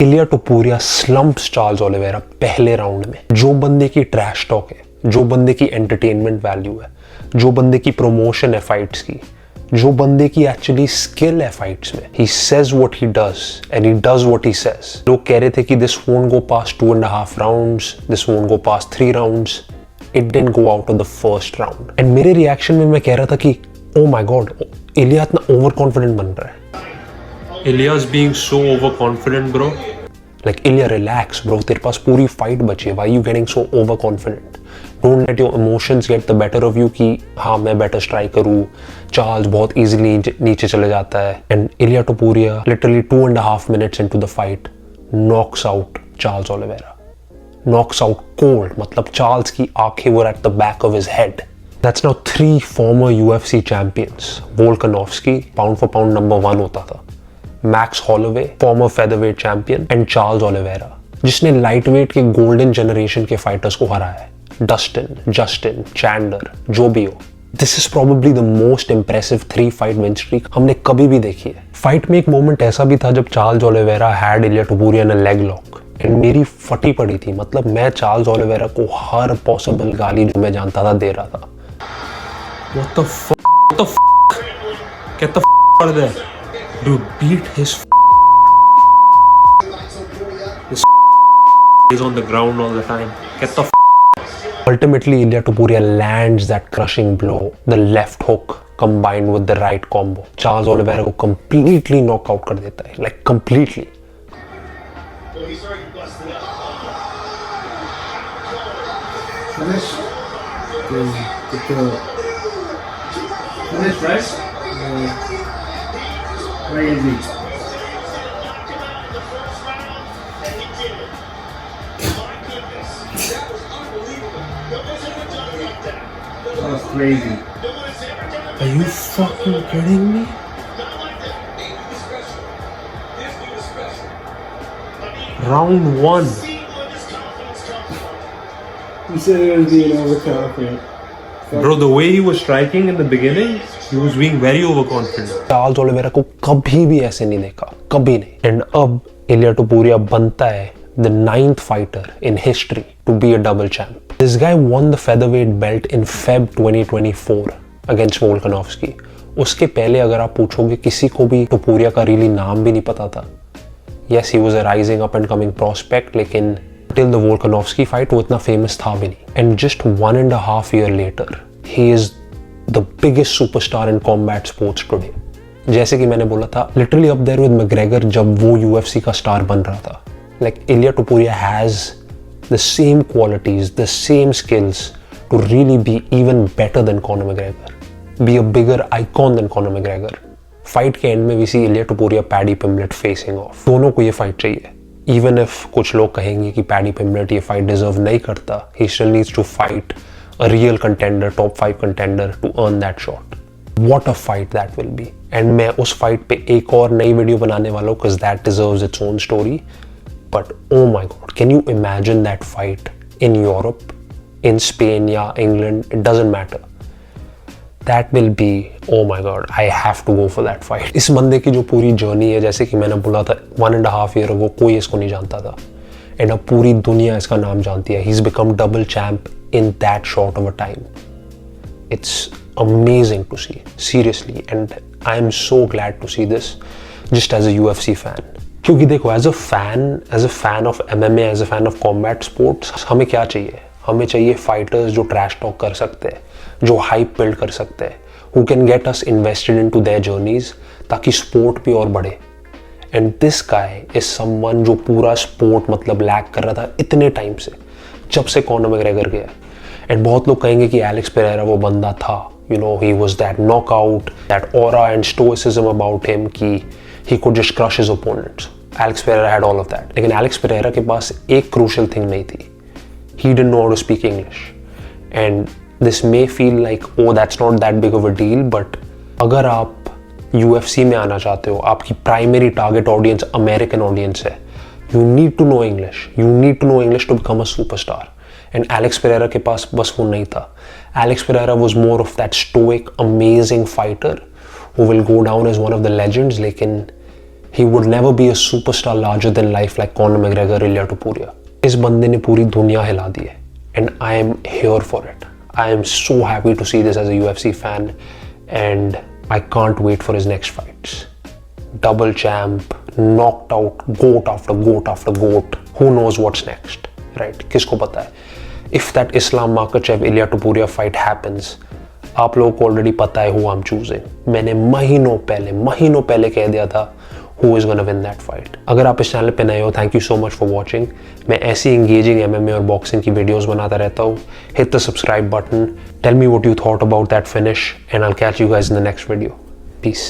इलिया टोपुरिया स्लम्प्स Charles Oliveira पहले round में। जो बंदे की ट्रैश टॉक है, जो बंदे की एंटरटेनमेंट वैल्यू है, जो बंदे की प्रमोशन है फाइट्स की, जो बंदे की एक्चुअली स्किल है फाइट्स में, he says what he does and he does what he says। लोग कह रहे थे कि this won't go past 2.5 rounds, this won't go past 3 rounds, it didn't go out of the first round। and मेरे reaction में मैं कह रहा था कि oh my god, इलिया इतना ओवर कॉन्फिडेंट बन रहा है। Ilya's being so overconfident, bro। Like Ilya, relax, bro, तेरे पास पूरी फाइट बची है, why you getting so overconfident? Don't let your emotions get the better of you कि हाँ मैं बेटर स्ट्राइक करूँ। चार्ल्स बहुत इजीली नीचे चले जाता है and Ilya Topuria literally 2.5 minutes into the fight knocks out Charles Oliveira, knocks out cold। मतलब चार्ल्स की आंखें were at the back of his head। That's now 3 former UFC champions। Volkanovski pound for pound number 1 होता था, max Holloway farmer featherweight champion and Charles Oliveira जिसने lightweight के golden generation के fighters को हराया है, डस्टिन, जस्टिन, चैंडलर, जो भी हो। This is probably the most impressive 3 fight win streak हमने कभी भी देखी है। फाइट में एक मोमेंट ऐसा भी था जब Charles Oliveira had Ilia Topuria in a leg lock and मेरी फटी पड़ी थी। मतलब मैं चार्ल्स ओलिवेरा को हर पॉसिबल गाली जो मैं जानता था दे रहा था। What the fuck? Get the fuck out of there, dude। Beat his this is on the ground all the time। Get the Ultimately, Ilia Topuria lands that crushing blow, the left hook combined with the right combo। Charles Oliveira को completely knock out कर देता है, like completely। Finish, right? Crazy. That was crazy. Are you fucking kidding me? Round 1। You said it was being overconfident. Bro, the way he was striking in the beginning, he was being very overconfident। Charles Oliveira को कभी भी ऐसे नहीं देखा, कभी नहीं। And अब इलिया टोपुरिया बनता है the 9th fighter in history to be a double champ। This guy won the featherweight belt in Feb 2024 against Volkanovski। उसके पहले अगर आप पूछोगे किसी को भी टोपुरिया का रियली नाम भी नहीं पता था। Yes, he was a rising up and coming prospect, लेकिन till the Volkanovski fight वो इतना फेमस था भी नहीं। And just 1.5 year later, he is the biggest superstar in combat sports today। जैसे कि मैंने बोला था, literally up there with McGregor जब वो UFC का स्टार बन रहा था। Like Ilia Topuria has the same qualities, the same skills to really be even better than Conor McGregor, be a bigger icon than Conor McGregor। Fight के and में we see Ilia Topuria, paddy पिम्बलेट facing of. दोनों को ये fight चाहिए। Even if कुछ लोग कहेंगे कि पैडी पिम्बलेट ये फाइट डिजर्व नहीं करता, he still needs to fight a real contender, top 5 contender to earn that shot। What a fight that will be। and मैं उस फाइट पे एक और नई वीडियो बनाने वाला हूँ because that deserves its own story। But oh my god, can you imagine that fight in Europe, in Spain या England, it doesn't matter। That will be, oh my god, I have to go for that fight। इस बंदे की जो पूरी journey है, जैसे कि मैंने बोला था 1.5 year ago कोई इसको नहीं जानता था and अब पूरी दुनिया इसका नाम जानती है। He's become double champ in that short of a time। It's amazing to see, seriously, and I am so glad to see this just as a UFC fan। क्योंकि देखो as a fan of MMA, as a fan of combat sports, हमें क्या चाहिए? हमें चाहिए fighters जो trash talk कर सकते हैं, जो हाइप बिल्ड कर सकते हैं, who can get us invested into their journeys, ताकि स्पोर्ट भी और बढ़े। And this guy is someone जो पूरा स्पोर्ट मतलब लैक कर रहा था इतने टाइम से, जब से कॉनर मैग्रेगर गया। एंड बहुत लोग कहेंगे कि एलेक्स पेरेरा वो बंदा था, you know, he was that knockout, that aura and stoicism about him कि he could just crush his opponents. Alex Pereira had all of that। लेकिन Alex Pereira के पास एक crucial thing नहीं थी। He didn't know how to speak English। And this may feel like, oh, that's not that big of a deal, but अगर आप UFC में आना चाहते हो, आपकी primary target audience American audience है, you need to know English। You need to know English to become a superstar। And Alex Pereira के पास बस वो नहीं था। Alex Pereira was more of that stoic, amazing fighter who will go down as one of the legends, लेकिन He would never be a superstar larger than life like Conor McGregor, Ilia Topuria. इस बंदे ने पूरी दुनिया हिला दी है and I am here for it. I am so happy to see this as a UFC fan and I can't wait for his next fights. Double champ, knocked out, goat after goat after goat. Who knows what's next, right? किसको पता है? If that Islam Makhachev Ilia Topuria fight happens, आप लोगों को already पता है who I'm choosing. मैंने महीनों पहले कह दिया था who is gonna win that fight. अगर आप इस चैनल पे नए हो, thank you so much for watching. मैं ऐसी engaging MMA और boxing की वीडियोस बनाता रहता हूँ. Hit the subscribe button. Tell me what you thought about that finish and I'll catch you guys in the next video. Peace.